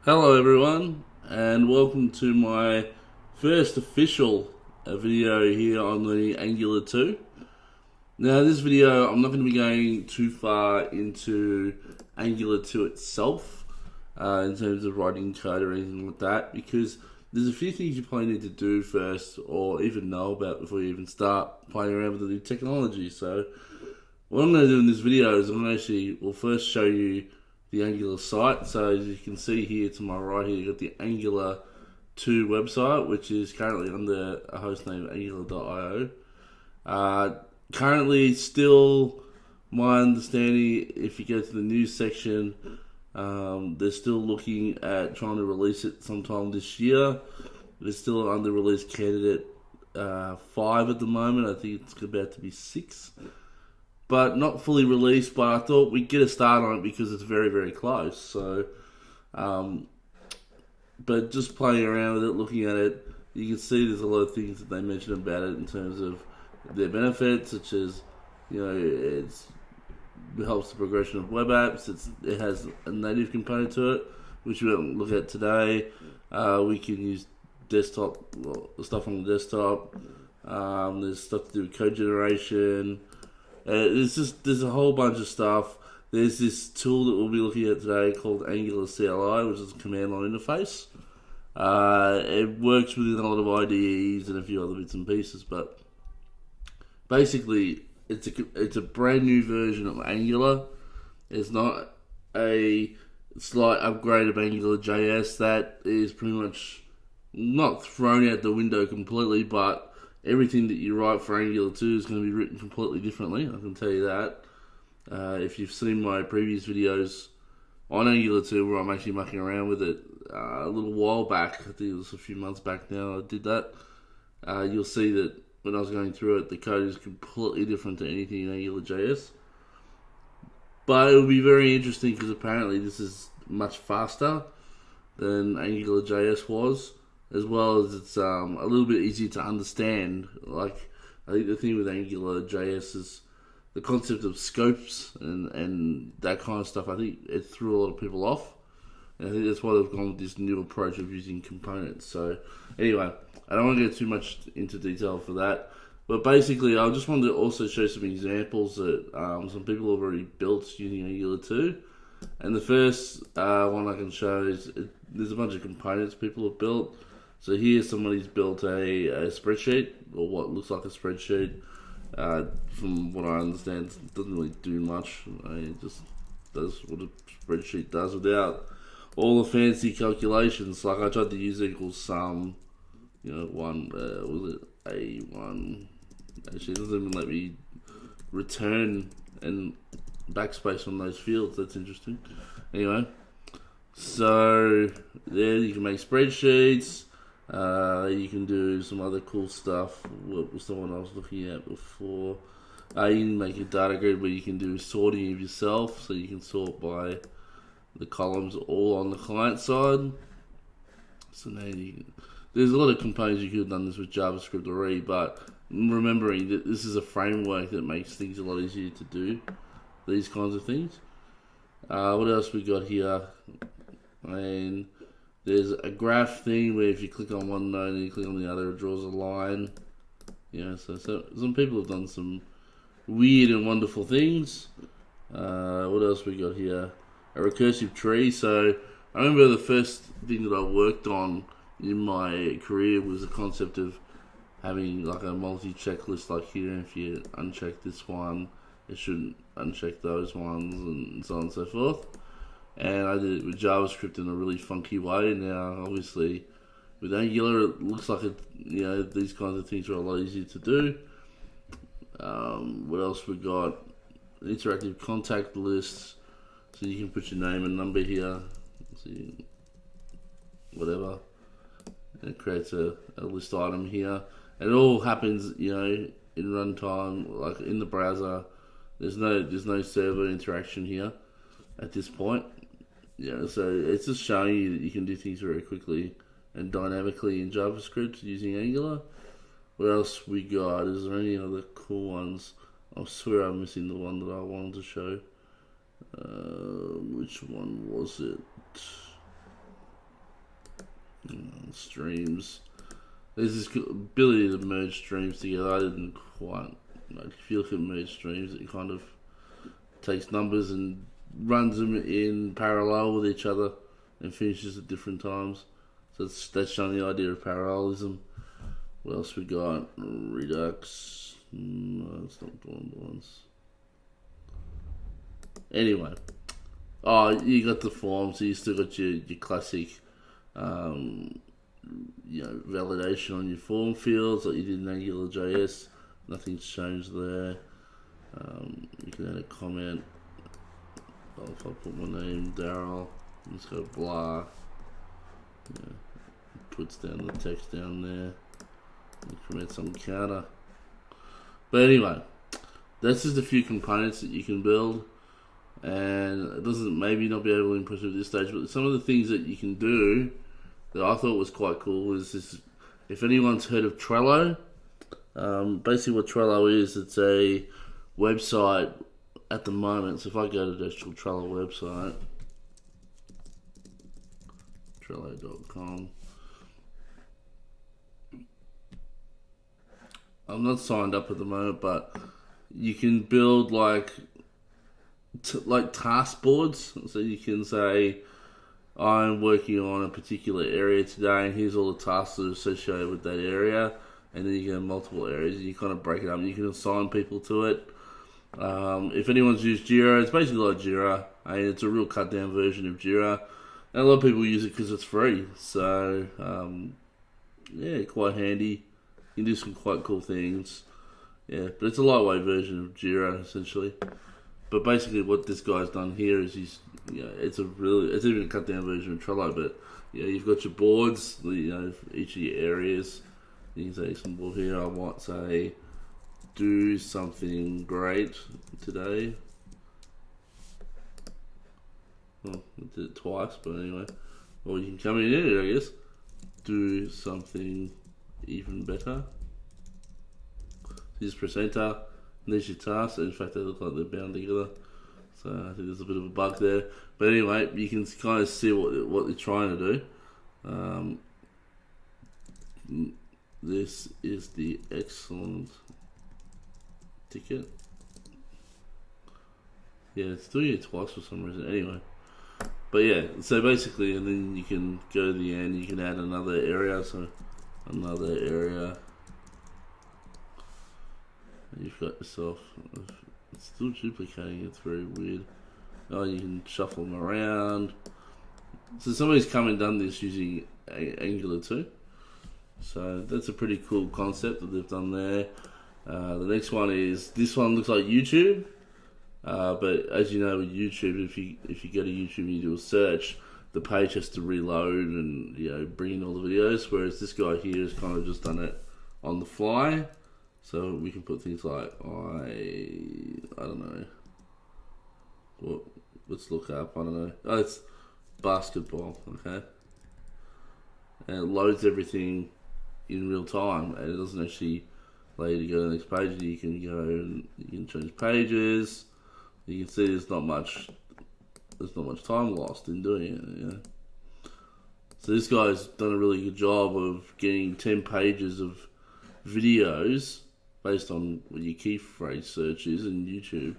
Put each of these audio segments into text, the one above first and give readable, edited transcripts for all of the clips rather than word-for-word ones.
Hello everyone, and welcome to my first official video here on the Angular 2. Now this video, I'm not going to be going too far into Angular 2 itself, in terms of writing code or anything like that, because there's a few things you probably need to do first, or even know about before you even start playing around with the new technology. So what I'm going to do in this video is will first show you the Angular site. So as you can see here to my right here, you've got the Angular 2 website, which is currently under a hostname angular.io. Currently, still, my understanding, if you go to the news section, they're still looking at trying to release it sometime this year. It's still under release candidate 5 at the moment. I think it's about to be 6. But not fully released. But I thought we'd get a start on it because it's very, very close. So, but just playing around with it, looking at it, you can see there's a lot of things that they mention about it in terms of their benefits, such as it helps the progression of web apps. It has a native component to it, which we won't look at today. We can use desktop stuff on the desktop. There's stuff to do with code generation. There's a whole bunch of stuff. There's this tool that we'll be looking at today called Angular CLI, which is a command line interface. It works within a lot of IDEs and a few other bits and pieces, but basically it's a brand new version of Angular. It's not a slight upgrade of Angular JS. That is pretty much not thrown out the window completely, but everything that you write for Angular 2 is going to be written completely differently. I can tell you that. If you've seen my previous videos on Angular 2 where I'm actually mucking around with it a little while back, I think it was a few months back now I did that, you'll see that when I was going through it, the code is completely different to anything in Angular JS. But it will be very interesting because apparently this is much faster than Angular JS was, as well as it's a little bit easier to understand. Like, I think the thing with Angular JS is the concept of scopes and that kind of stuff. I think it threw a lot of people off. And I think that's why they've gone with this new approach of using components. So, anyway, I don't want to get too much into detail for that. But basically, I just wanted to also show some examples that some people have already built using Angular 2. And the first one I can show is there's a bunch of components people have built. So here somebody's built a spreadsheet, or what looks like a spreadsheet. From what I understand, it doesn't really do much. It just does what a spreadsheet does without all the fancy calculations. Like I tried to use equals sum, one, was it A1? Actually, it doesn't even let me return and backspace on those fields. That's interesting. Anyway, so there you can make spreadsheets. You can do some other cool stuff. What was the one I was looking at before? You can make a data grid where you can do sorting of yourself, so you can sort by the columns all on the client side. So now there's a lot of components you could have done this with JavaScript already, but remembering that this is a framework that makes things a lot easier to do these kinds of things. What else we got here? And there's a graph thing where if you click on one node and you click on the other, it draws a line. So some people have done some weird and wonderful things. What else we got here? A recursive tree. So I remember the first thing that I worked on in my career was the concept of having like a multi-checklist, like here. If you uncheck this one, it shouldn't uncheck those ones, and so on and so forth. And I did it with JavaScript in a really funky way. Now, obviously, with Angular, it looks like these kinds of things are a lot easier to do. What else we got? Interactive contact lists, so you can put your name and number here. See, whatever, and it creates a list item here. And it all happens, in runtime, like in the browser. There's no server interaction here at this point. So it's just showing you that you can do things very quickly and dynamically in JavaScript using Angular. What else we got? Is there any other cool ones? I swear I'm missing the one that I wanted to show. Which one was it? Streams. There's this ability to merge streams together. I didn't quite like. If you look at merge streams, it kind of takes numbers and runs them in parallel with each other and finishes at different times. So that's showing the idea of parallelism. What else we got? Redux. No, it's not doing the ones. Anyway. Oh, you got the form, so you still got your classic validation on your form fields like you did in AngularJS. Nothing's changed there. You can add a comment. If I put my name, Daryl, let's go blah. Yeah, puts down the text down there. Increment some counter. But anyway, that's just a few components that you can build. And it doesn't maybe not be able to impress you at this stage, but some of the things that you can do that I thought was quite cool is this. If anyone's heard of Trello, basically what Trello is, it's a website at the moment. So if I go to the actual Trello website, Trello.com, I'm not signed up at the moment, but you can build like task boards. So you can say, I'm working on a particular area today, and here's all the tasks that are associated with that area. And then you can have multiple areas, and you kind of break it up, and you can assign people to it. If anyone's used Jira, it's basically like Jira, and it's a real cut down version of Jira. And a lot of people use it because it's free. So, quite handy. You can do some quite cool things. Yeah, but it's a lightweight version of Jira, essentially. But basically, what this guy's done here is it's even a cut down version of Trello. But you've got your boards, each of your areas. You can say some board here. I might say, do something great today. Well, I did it twice, but anyway. Or you can come in here, I guess. Do something even better. So you just press enter. And there's your tasks. In fact, they look like they're bound together. So I think there's a bit of a bug there. But anyway, you can kind of see what they're trying to do. This is the excellent ticket. Yeah, it's doing it twice for some reason. Anyway. But yeah, so basically, and then you can go to the end, you can add another area. So another area. You've got yourself. It's still duplicating. It's very weird. Oh, you can shuffle them around. So somebody's come and done this using Angular 2. So that's a pretty cool concept that they've done there. The next one is, this one looks like YouTube. But as you know with YouTube, if you go to YouTube and you do a search, the page has to reload and bring in all the videos. Whereas this guy here has kind of just done it on the fly. So we can put things like I don't know. Let's look up. I don't know. Oh, it's basketball. Okay, and it loads everything in real time, and it doesn't actually allow you to go to the next page. You can go and you can change pages. You can see there's not much time lost in doing it. So this guy's done a really good job of getting 10 pages of videos based on what your key phrase search is in YouTube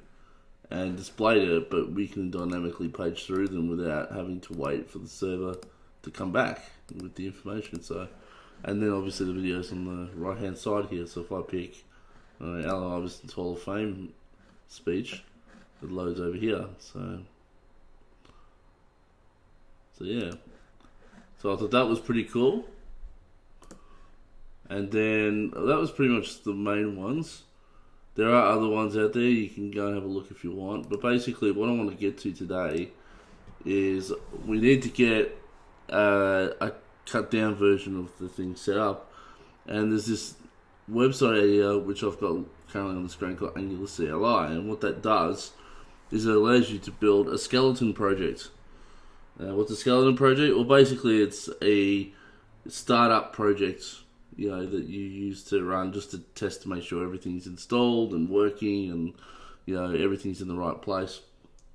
and displayed it, but we can dynamically page through them without having to wait for the server to come back with the information. So, and then obviously the videos on the right hand side here. So if I pick Allen Iverson's Hall of Fame speech, it loads over here. So yeah. So I thought that was pretty cool. And then that was pretty much the main ones. There are other ones out there. You can go and have a look if you want. But basically what I want to get to today is we need to get a cut down version of the thing set up. And there's this website here which I've got currently on the screen called Angular CLI. And what that does is it allows you to build a skeleton project. What's a skeleton project? Well, basically it's a startup project, that you use to run just to test to make sure everything's installed and working and, everything's in the right place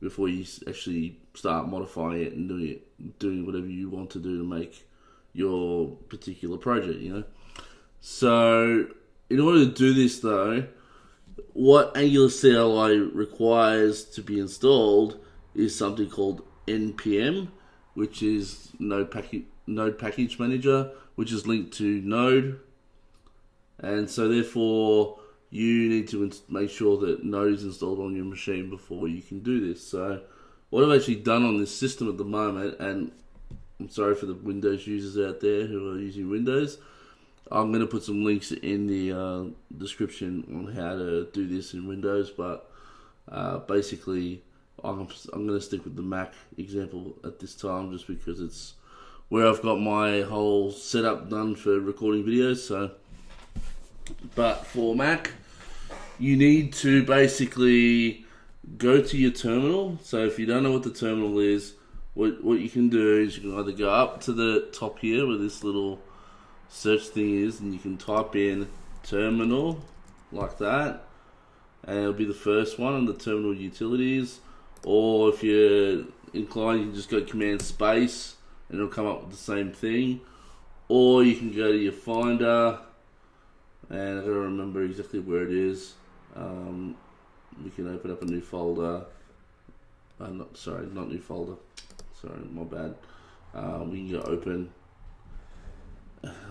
before you actually start modifying it and doing whatever you want to do to make your particular project, you know. So in order to do this though, what Angular CLI requires to be installed is something called npm, which is Node Package Manager, which is linked to Node, and so therefore you need to make sure that Node is installed on your machine before you can do this. So what I've actually done on this system at the moment, and I'm sorry for the Windows users out there who are using Windows, I'm going to put some links in the description on how to do this in Windows, but basically I'm going to stick with the Mac example at this time just because it's where I've got my whole setup done for recording videos. So, but for Mac, you need to basically go to your terminal. So if you don't know what the terminal is, what you can do is you can either go up to the top here where this little search thing is, and you can type in terminal like that, and it'll be the first one on the terminal utilities. Or if you're inclined, you can just go command space and it'll come up with the same thing. Or you can go to your Finder, and I gotta remember exactly where it is. We can open up a new folder. Not new folder. Sorry, my bad. We can go open.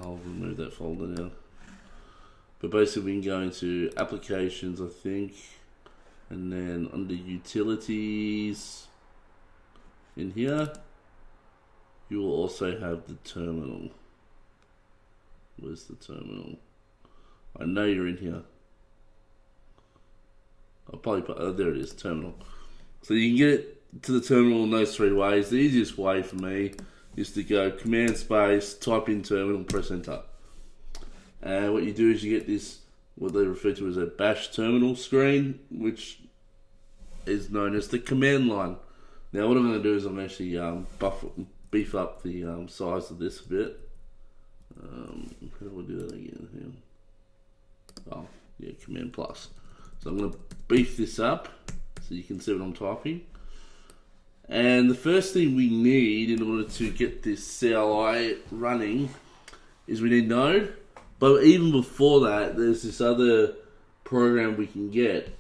I'll remove that folder now. But basically, we can go into applications, I think, and then under utilities, in here, you will also have the terminal. Where's the terminal? I know you're in here. I'll probably put, there it is, terminal. So you can get it to the terminal in those three ways. The easiest way for me is to go command space, type in terminal, press enter. And what you do is you get this, what they refer to as a bash terminal screen, which is known as the command line. Now what I'm going to do is I'm actually beef up the size of this a bit. How do I do that again? Oh, yeah, command plus. So I'm going to beef this up so you can see what I'm typing. And the first thing we need in order to get this CLI running is we need Node. But even before that, there's this other program we can get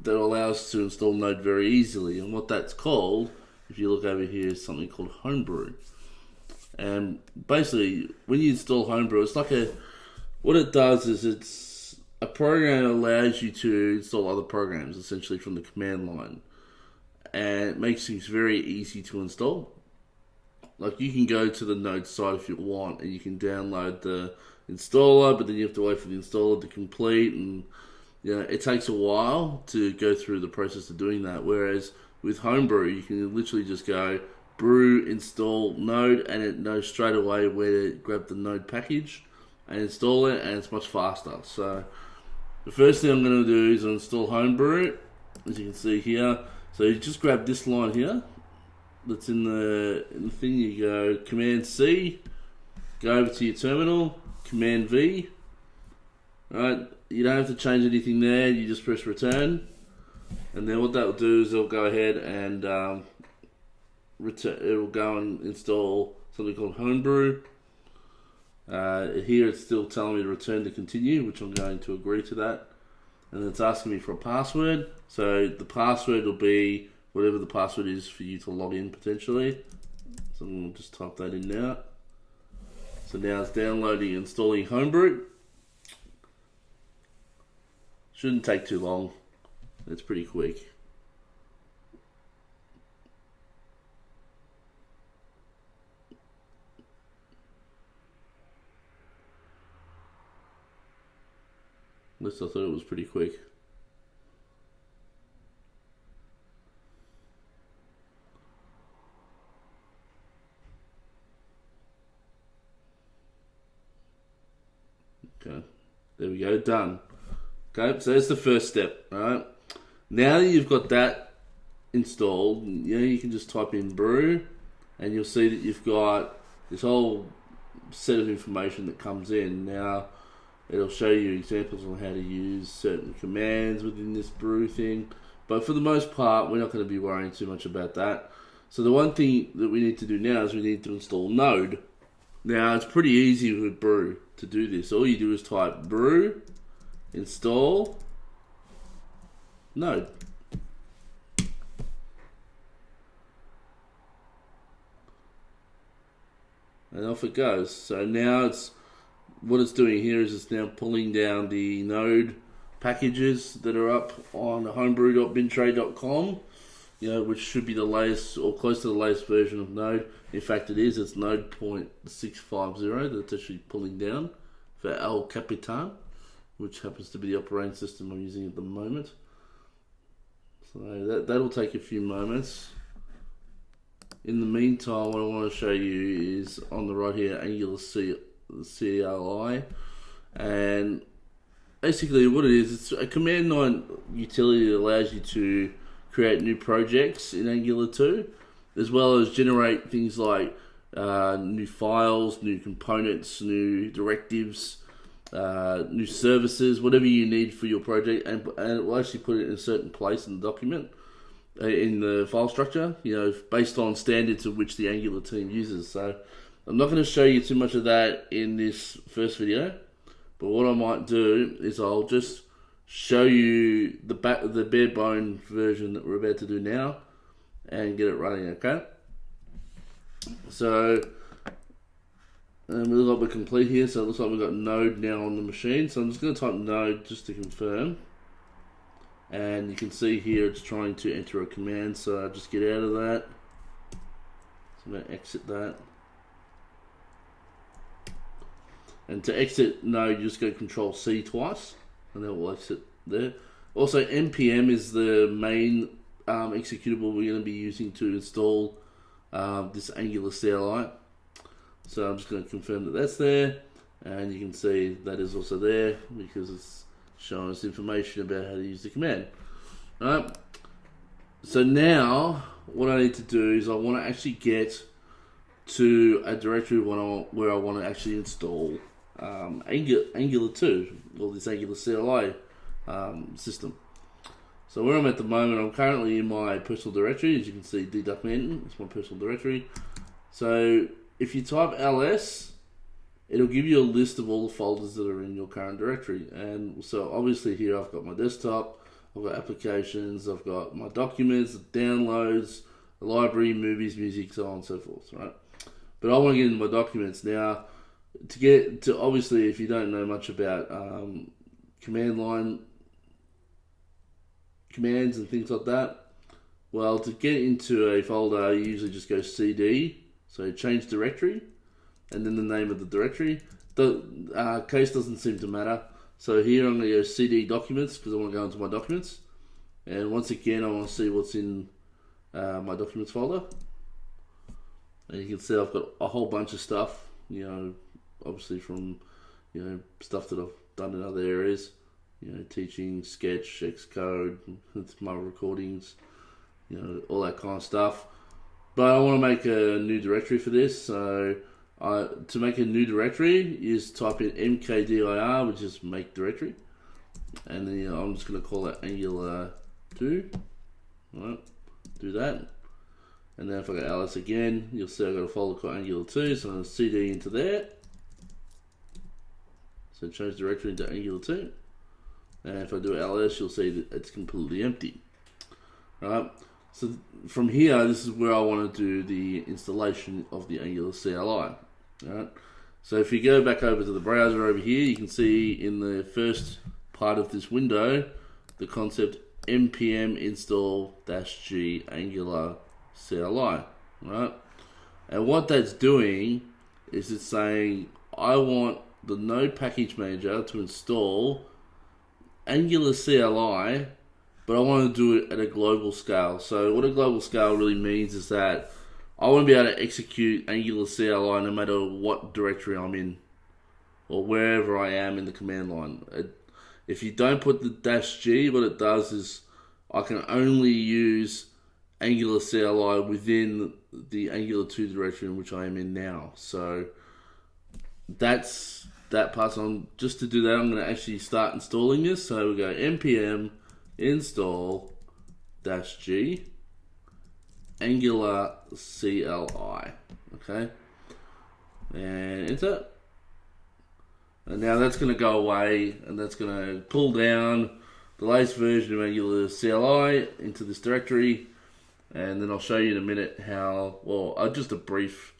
that allows us to install Node very easily. And what that's called, if you look over here, is something called Homebrew. And basically, when you install Homebrew, it's like what it does is it's a program that allows you to install other programs, essentially from the command line. And it makes things very easy to install. Like you can go to the Node site if you want, and you can download the installer, but then you have to wait for the installer to complete, and it takes a while to go through the process of doing that. Whereas with Homebrew, you can literally just go brew, install Node, and it knows straight away where to grab the Node package and install it, and it's much faster. So the first thing I'm going to do is install Homebrew, as you can see here. So you just grab this line here that's in the thing. You go Command C, go over to your terminal, Command V. Right, you don't have to change anything there. You just press return, and then what that will do is it'll go ahead and it will go and install something called Homebrew. Here it's still telling me to return to continue, which I'm going to agree to that. And it's asking me for a password. So the password will be whatever the password is for you to log in potentially. So I'm going to just type that in now. So now it's downloading and installing Homebrew. Shouldn't take too long. It's pretty quick. At least I thought it was pretty quick. Okay, there we go, done. Okay, so that's the first step, right? Now that you've got that installed, you can just type in brew, and you'll see that you've got this whole set of information that comes in. Now, it'll show you examples on how to use certain commands within this brew thing. But for the most part, we're not going to be worrying too much about that. So the one thing that we need to do now is we need to install Node. Now it's pretty easy with Brew to do this. All you do is type Brew, install, Node. And off it goes. So now what it's doing here is it's now pulling down the Node packages that are up on homebrew.bintray.com, which should be the latest or close to the latest version of Node. In fact, it is. It's Node 0.650 that's actually pulling down for El Capitan, which happens to be the operating system I'm using at the moment. So that'll take a few moments. In the meantime, what I want to show you is on the right here, Angular CLI, and basically what it is, it's a command line utility that allows you to create new projects in Angular 2, as well as generate things like new files, new components, new directives, new services, whatever you need for your project, and it will actually put it in a certain place in the document, in the file structure, based on standards of which the Angular team uses. So I'm not going to show you too much of that in this first video, but what I might do is I'll just show you the bare bone version that we're about to do now and get it running, okay? So we look like we're complete here, so it looks like we've got Node now on the machine. So I'm just going to type Node just to confirm. And you can see here it's trying to enter a command, so I'll just get out of that. So I'm going to exit that. And to exit Node, you just go Control-C twice, and that will exit there. Also, npm is the main executable we're going to be using to install this Angular CLI. So I'm just going to confirm that that's there, and you can see that is also there because it's showing us information about how to use the command. Alright, so now what I need to do is I want to actually get to a directory where I want to actually install Angular 2, or this Angular CLI system. So where I'm at the moment, I'm currently in my personal directory. As you can see, dduckman, it's my personal directory. So if you type ls, it'll give you a list of all the folders that are in your current directory. And so obviously here I've got my desktop, I've got applications, I've got my documents, downloads, the library, movies, music, so on and so forth, right? But I want to get into my documents now. Obviously, if you don't know much about command line commands and things like that, well, to get into a folder, you usually just go cd, so change directory, and then the name of the directory. The case doesn't seem to matter. So here I'm going to go cd documents because I want to go into my documents. And once again, I want to see what's in my documents folder. And you can see I've got a whole bunch of stuff, obviously from, stuff that I've done in other areas, teaching, Sketch, Xcode, my recordings, all that kind of stuff. But I want to make a new directory for this, so to make a new directory, you just type in mkdir, which is make directory, and then I'm just going to call it Angular 2. Right, do that, and then if I go ls again, you'll see I've got a folder called Angular 2, so I'm going to cd into there. So change directory into Angular 2, and if I do ls, you'll see that it's completely empty. Right. So from here, this is where I want to do the installation of the Angular CLI. Right. So if you go back over to the browser over here, you can see in the first part of this window the concept npm install -g Angular CLI. Right. And what that's doing is it's saying I want the Node package manager to install Angular CLI, but I want to do it at a global scale. So what a global scale really means is that I want to be able to execute Angular CLI no matter what directory I'm in or wherever I am in the command line. If you don't put the -g, what it does is I can only use Angular CLI within the Angular 2 directory in which I am in now. So that's that part. So just to do that, I'm going to actually start installing this. So we go npm install -g Angular CLI. Okay. and enter. And now that's going to go away, and that's going to pull down the latest version of Angular CLI into this directory. And then I'll show you in a minute how, well, just a brief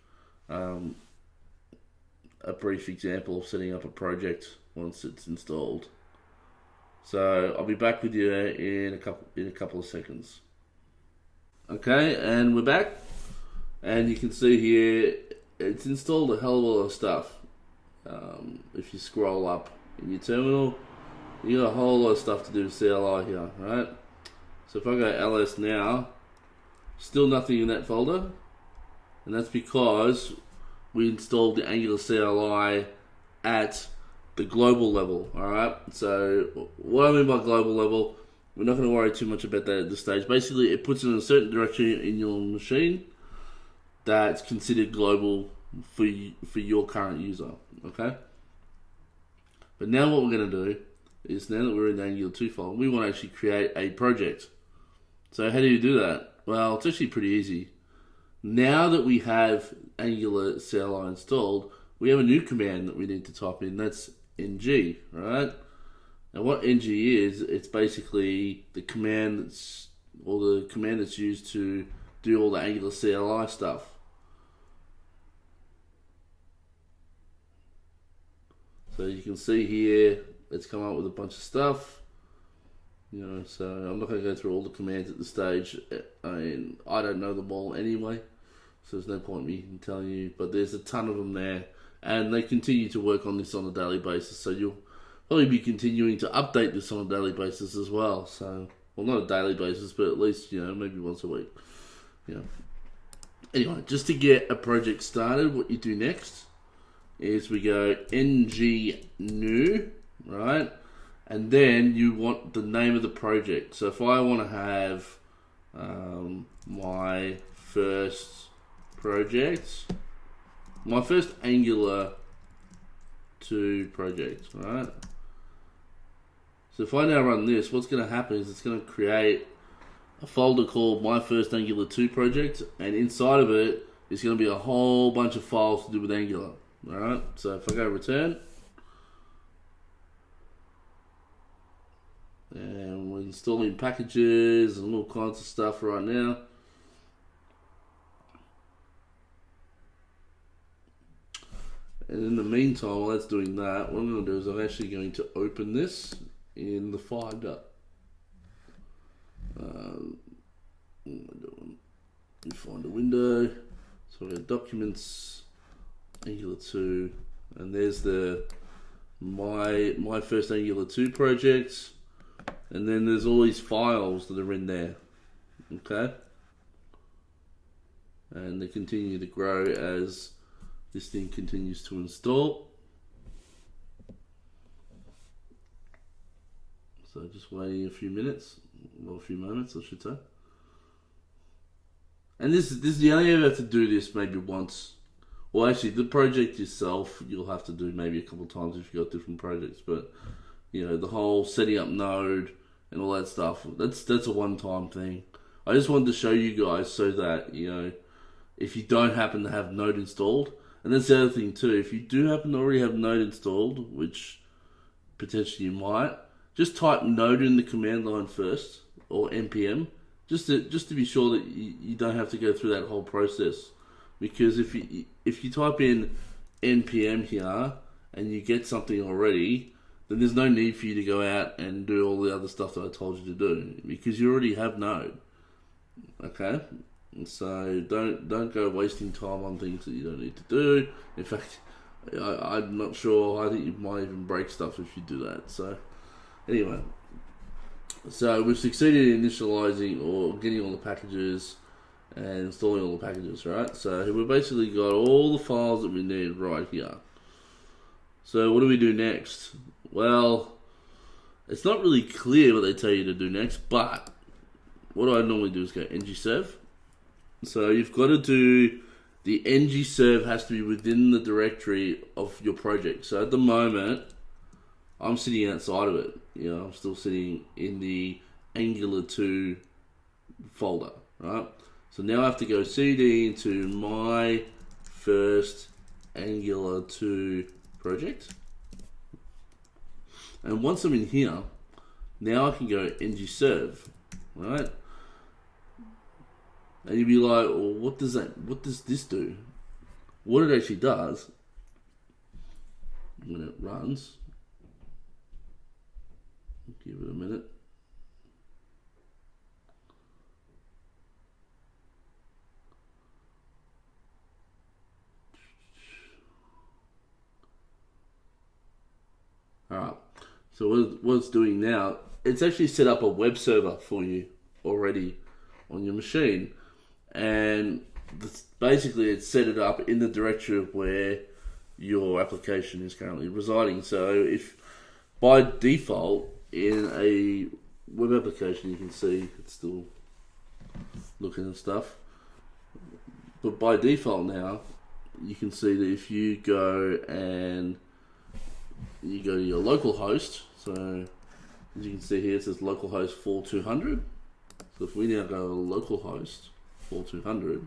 example of setting up a project once it's installed. So I'll be back with you in a couple of seconds. Okay, and we're back, and you can see here it's installed a hell of a lot of stuff. If you scroll up in your terminal, you got a whole lot of stuff to do with CLI here, right? So if I go ls now, still nothing in that folder, and that's because we installed the Angular CLI at the global level, alright? So what I mean by global level, we're not going to worry too much about that at this stage. Basically, it puts it in a certain directory in your machine that's considered global for your current user, okay? But now what we're going to do is, now that we're in the Angular 2 file, we want to actually create a project. So how do you do that? Well, it's actually pretty easy. Now that we have Angular CLI installed, we have a new command that we need to type in. That's ng, right? And what ng is, it's basically the command that's used to do all the Angular CLI stuff. So you can see here, it's come up with a bunch of stuff. You know, so I'm not going to go through all the commands at this stage. I mean, I don't know them all anyway, so there's no point me telling you. But there's a ton of them there, and they continue to work on this on a daily basis. So you'll probably be continuing to update this on a daily basis as well. So, well, not a daily basis, but at least, you know, maybe once a week. You know. Anyway, just to get a project started, what you do next is we go ng new, right? And then you want the name of the project. So if I want to have my first project, my first Angular 2 project, right? So if I now run this, what's going to happen is it's going to create a folder called My First Angular 2 Project, and inside of it is going to be a whole bunch of files to do with Angular. Alright, so if I go return, and we're installing packages and all kinds of stuff right now. And in the meantime, while that's doing that, what I'm going to do is I'm actually going to open this in the Finder. You find a window, so we have documents, Angular 2, and there's the my first Angular 2 project, and then there's all these files that are in there, okay? And they continue to grow as this thing continues to install. So just waiting a few minutes, well, a few moments I should say. And this is you only ever have to do this maybe once. Well, actually, the project itself you'll have to do maybe a couple of times if you've got different projects. But you know, the whole setting up Node and all that stuff, that's a one-time thing. I just wanted to show you guys so that, you know, if you don't happen to have Node installed, and that's the other thing too, if you do happen to already have Node installed, which potentially you might, just type Node in the command line first, or npm, just to be sure that you don't have to go through that whole process. Because if you type in npm here and you get something already, then there's no need for you to go out and do all the other stuff that I told you to do, because you already have Node. Okay, so don't go wasting time on things that you don't need to do. In fact, I'm not sure. I think you might even break stuff if you do that. So anyway, so we've succeeded in initializing or getting all the packages and installing all the packages, right? So we've basically got all the files that we need right here. So what do we do next? Well, it's not really clear what they tell you to do next, but what I normally do is go ngserve. So you've got to do the ngserve has to be within the directory of your project. So at the moment, I'm sitting outside of it. You know, I'm still sitting in the Angular 2 folder, right? So now I have to go cd into my first Angular 2 project. And once I'm in here, now I can go ng-serve, right? And you'd be like, well, what does this do? What it actually does, when it runs, give it a minute. Alright, so what it's doing now, it's actually set up a web server for you already on your machine. And basically it's set it up in the directory of where your application is currently residing. So if by default in a web application, you can see it's still looking and stuff, but by default now you can see that if you go and you go to your local host, so as you can see here it says localhost 4200. So if we now go to localhost 4200,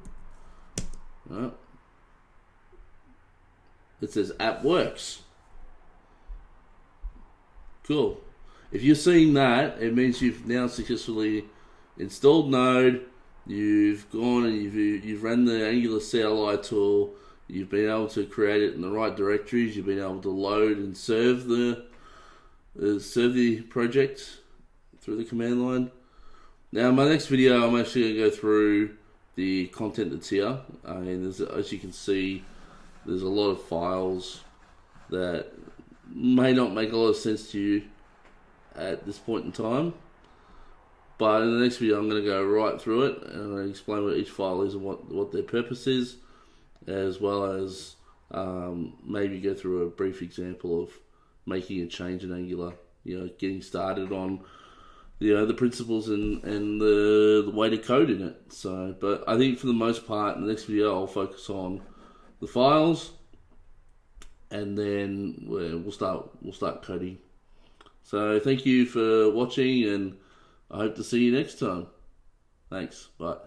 right, it says app works. Cool. If you're seeing that, it means you've now successfully installed Node, you've gone and you've ran the Angular CLI tool, you've been able to create it in the right directories, you've been able to load and serve the project through the command line. Now in my next video I'm actually going to go through the content that's here, and as you can see there's a lot of files that may not make a lot of sense to you at this point in time, but in the next video I'm going to go right through it and I'm going to explain what each file is and what their purpose is, as well as maybe go through a brief example of making a change in Angular, getting started on the principles and the way to code in it. So, but I think for the most part in the next video I'll focus on the files, and then we'll start coding. So thank you for watching, and I hope to see you next time. Thanks. Bye.